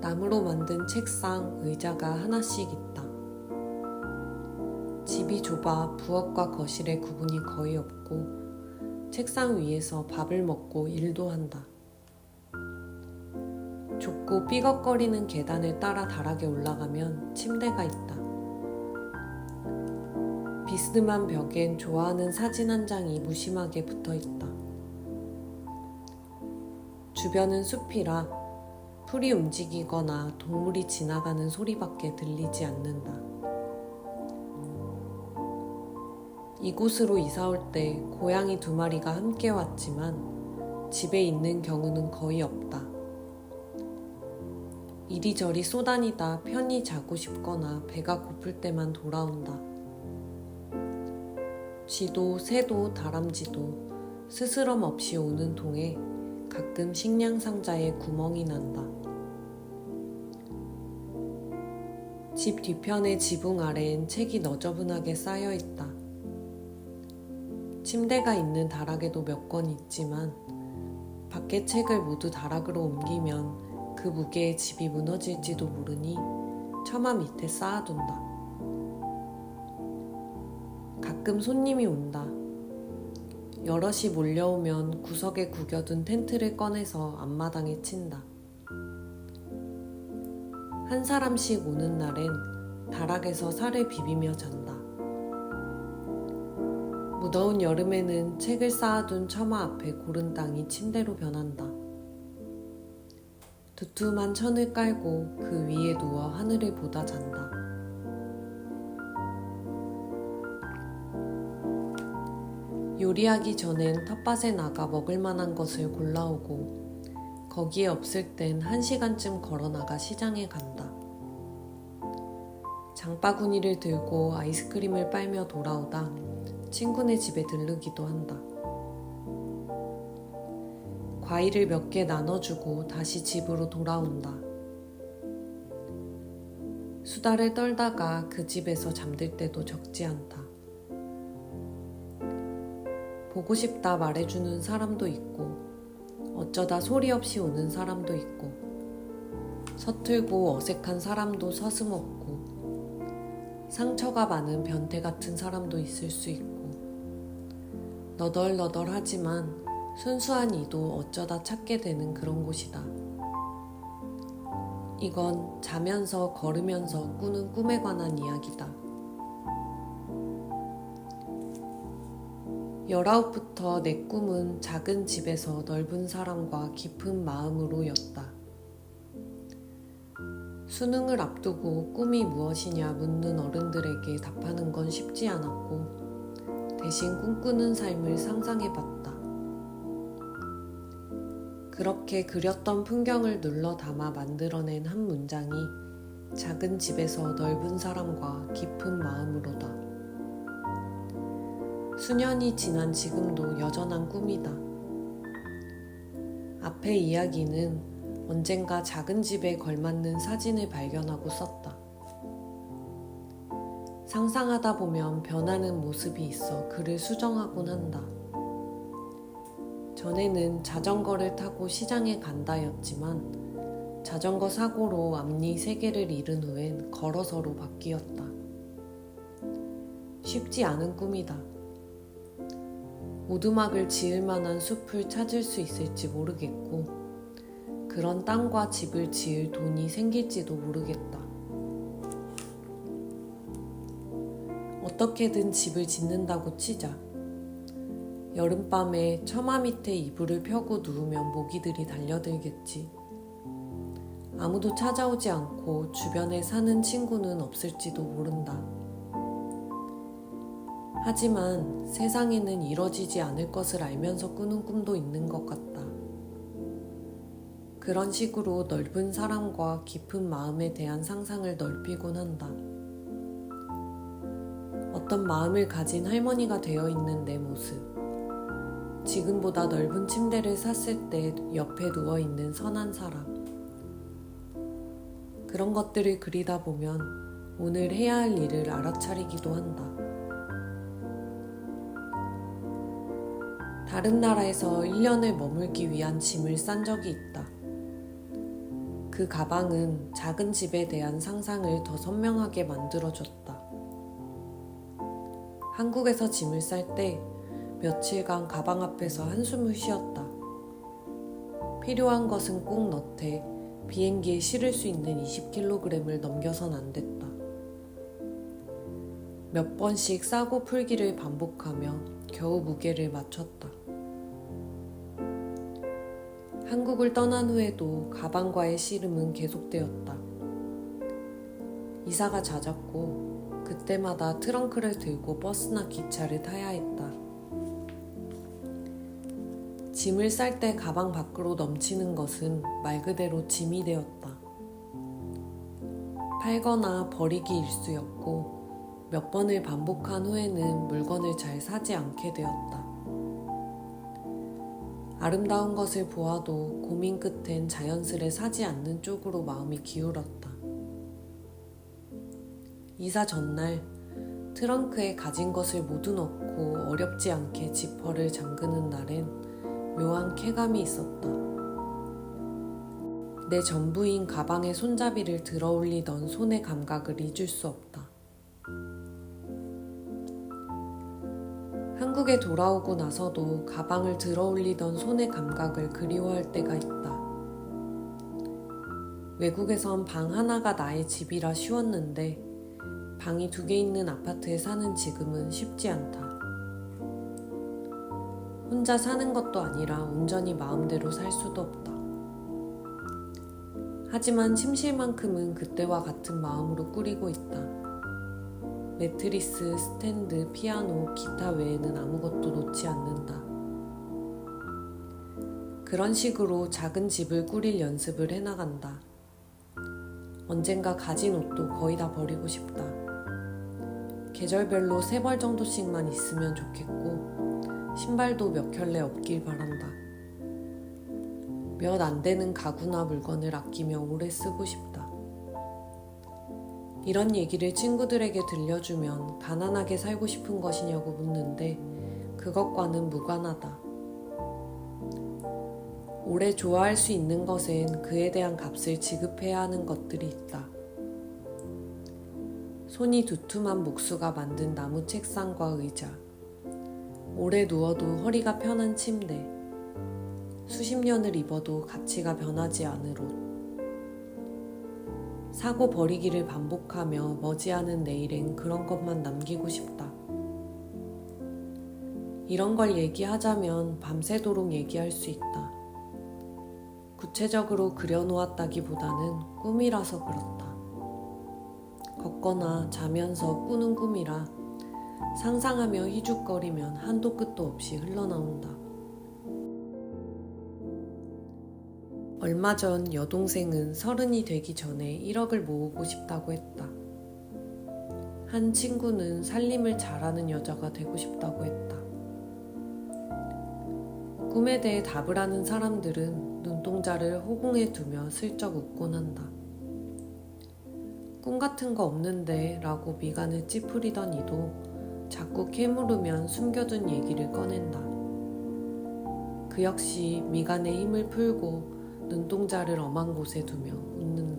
나무로 만든 책상, 의자가 하나씩 있다. 집이 좁아 부엌과 거실의 구분이 거의 없고 책상 위에서 밥을 먹고 일도 한다. 좁고 삐걱거리는 계단을 따라 다락에 올라가면 침대가 있다. 비스듬한 벽엔 좋아하는 사진 한 장이 무심하게 붙어 있다. 주변은 숲이라 풀이 움직이거나 동물이 지나가는 소리밖에 들리지 않는다. 이곳으로 이사 올 때 고양이 2마리가 함께 왔지만 집에 있는 경우는 거의 없다. 이리저리 쏘다니다 편히 자고 싶거나 배가 고플 때만 돌아온다. 쥐도 새도 다람쥐도 스스럼 없이 오는 통에 가끔 식량 상자에 구멍이 난다. 집 뒤편의 지붕 아래엔 책이 너저분하게 쌓여 있다. 침대가 있는 다락에도 몇 권 있지만 밖의 책을 모두 다락으로 옮기면 그 무게에 집이 무너질지도 모르니 처마 밑에 쌓아둔다. 가끔 손님이 온다. 여럿이 몰려오면 구석에 구겨둔 텐트를 꺼내서 앞마당에 친다. 한 사람씩 오는 날엔 다락에서 살을 비비며 잔다. 무더운 여름에는 책을 쌓아둔 처마 앞에 고른 땅이 침대로 변한다. 두툼한 천을 깔고 그 위에 누워 하늘을 보다 잔다. 요리하기 전엔 텃밭에 나가 먹을 만한 것을 골라오고 거기에 없을 땐 1시간쯤 걸어 나가 시장에 간다. 장바구니를 들고 아이스크림을 빨며 돌아오다 친구네 집에 들르기도 한다. 과일을 몇 개 나눠주고 다시 집으로 돌아온다. 수다를 떨다가 그 집에서 잠들 때도 적지 않다. 보고 싶다 말해주는 사람도 있고 어쩌다 소리 없이 오는 사람도 있고 서툴고 어색한 사람도 서슴없고 상처가 많은 변태 같은 사람도 있을 수 있고 너덜너덜하지만 순수한 이도 어쩌다 찾게 되는 그런 곳이다. 이건 자면서 걸으면서 꾸는 꿈에 관한 이야기다. 19부터 내 꿈은 작은 집에서 넓은 사람과 깊은 마음으로였다. 수능을 앞두고 꿈이 무엇이냐 묻는 어른들에게 답하는 건 쉽지 않았고 대신 꿈꾸는 삶을 상상해봤다. 그렇게 그렸던 풍경을 눌러 담아 만들어낸 한 문장이 작은 집에서 넓은 사람과 깊은 마음으로다. 수년이 지난 지금도 여전한 꿈이다. 앞의 이야기는 언젠가 작은 집에 걸맞는 사진을 발견하고 썼다. 상상하다 보면 변하는 모습이 있어 글을 수정하곤 한다. 전에는 자전거를 타고 시장에 간다였지만 자전거 사고로 앞니 3개를 잃은 후엔 걸어서로 바뀌었다. 쉽지 않은 꿈이다. 오두막을 지을 만한 숲을 찾을 수 있을지 모르겠고 그런 땅과 집을 지을 돈이 생길지도 모르겠다. 어떻게든 집을 짓는다고 치자. 여름밤에 처마 밑에 이불을 펴고 누우면 모기들이 달려들겠지. 아무도 찾아오지 않고 주변에 사는 친구는 없을지도 모른다. 하지만 세상에는 이뤄지지 않을 것을 알면서 꾸는 꿈도 있는 것 같다. 그런 식으로 넓은 사람과 깊은 마음에 대한 상상을 넓히곤 한다. 어떤 마음을 가진 할머니가 되어 있는 내 모습. 지금보다 넓은 침대를 샀을 때 옆에 누워있는 선한 사람. 그런 것들을 그리다 보면 오늘 해야 할 일을 알아차리기도 한다. 다른 나라에서 1년을 머물기 위한 짐을 싼 적이 있다. 그 가방은 작은 집에 대한 상상을 더 선명하게 만들어줬다. 한국에서 짐을 쌀 때 며칠간 가방 앞에서 한숨을 쉬었다. 필요한 것은 꼭 넣되 비행기에 실을 수 있는 20kg을 넘겨선 안 됐다. 몇 번씩 싸고 풀기를 반복하며 겨우 무게를 맞췄다. 한국을 떠난 후에도 가방과의 씨름은 계속되었다. 이사가 잦았고 그때마다 트렁크를 들고 버스나 기차를 타야 했다. 짐을 쌀 때 가방 밖으로 넘치는 것은 말 그대로 짐이 되었다. 팔거나 버리기 일쑤였고 몇 번을 반복한 후에는 물건을 잘 사지 않게 되었다. 아름다운 것을 보아도 고민 끝엔 자연스레 사지 않는 쪽으로 마음이 기울었다. 이사 전날 트렁크에 가진 것을 모두 넣고 어렵지 않게 지퍼를 잠그는 날엔 묘한 쾌감이 있었다. 내 전부인 가방의 손잡이를 들어 올리던 손의 감각을 잊을 수 없다. 한국에 돌아오고 나서도 가방을 들어 올리던 손의 감각을 그리워할 때가 있다. 외국에선 방 하나가 나의 집이라 쉬웠는데 방이 2개 있는 아파트에 사는 지금은 쉽지 않다. 혼자 사는 것도 아니라 온전히 마음대로 살 수도 없다. 하지만 침실만큼은 그때와 같은 마음으로 꾸리고 있다. 매트리스, 스탠드, 피아노, 기타 외에는 아무것도 놓지 않는다. 그런 식으로 작은 집을 꾸릴 연습을 해나간다. 언젠가 가진 옷도 거의 다 버리고 싶다. 계절별로 3벌 정도씩만 있으면 좋겠고 신발도 몇 켤레 없길 바란다. 몇 안 되는 가구나 물건을 아끼며 오래 쓰고 싶다. 이런 얘기를 친구들에게 들려주면 가난하게 살고 싶은 것이냐고 묻는데 그것과는 무관하다. 오래 좋아할 수 있는 것엔 그에 대한 값을 지급해야 하는 것들이 있다. 손이 두툼한 목수가 만든 나무 책상과 의자, 오래 누워도 허리가 편한 침대, 수십 년을 입어도 가치가 변하지 않을 옷, 사고 버리기를 반복하며 머지않은 내일엔 그런 것만 남기고 싶다. 이런 걸 얘기하자면 밤새도록 얘기할 수 있다. 구체적으로 그려놓았다기보다는 꿈이라서 그렇다. 걷거나 자면서 꾸는 꿈이라 상상하며 희죽거리면 한도 끝도 없이 흘러나온다. 얼마 전 여동생은 30이 되기 전에 1억을 모으고 싶다고 했다. 한 친구는 살림을 잘하는 여자가 되고 싶다고 했다. 꿈에 대해 답을 하는 사람들은 눈동자를 호공에 두며 슬쩍 웃곤 한다. 꿈 같은 거 없는데 라고 미간을 찌푸리던 이도 자꾸 캐물으면 숨겨둔 얘기를 꺼낸다. 그 역시 미간에 힘을 풀고 눈동자를 엄한 곳에 두며 웃는다.